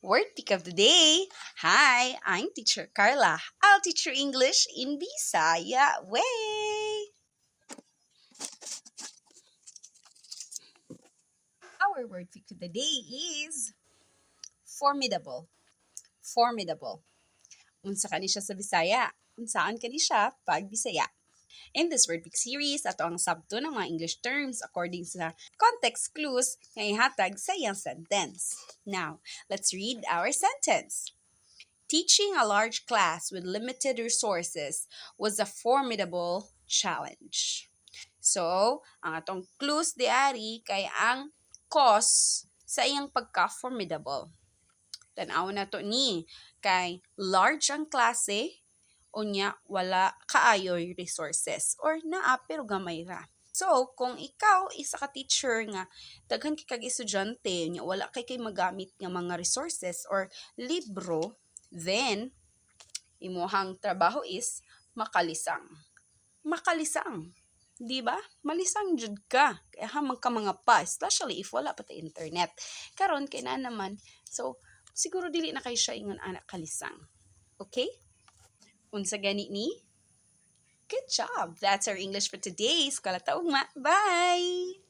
Word pick of the day. Hi, I'm Teacher Carla. I'll teach you English in Bisaya way. Our word pick of the day is formidable. Formidable. Unsa kani siya sa Bisaya? Unsaan kani siya pag Bisaya? In this word pick series, ato ang sabto ng mga English terms according sa context clues nga ihatag sa iyang sentence. Now, let's read our sentence. Teaching a large class with limited resources was a formidable challenge. So, ang atong clues diari kay ang cause sa iyang pagka-formidable. Tanaw na to ni kay large ang klase unya wala kaayoy resources or naa pero gamay ra. So, kung ikaw isa ka teacher nga daghan kay estudyante nya wala kay magamit nga mga resources or libro, then imuhang trabaho is makalisang. Makalisang. Di ba? Malisang jud ka. Kaya hamang ka mga pa, especially if wala pa ta internet. Karon kay na naman. So, siguro dili na kay siya ingon anak kalisang. Okay? Unsa gani ni? Good job. That's our English for today. Eskwela ta ugma. Bye.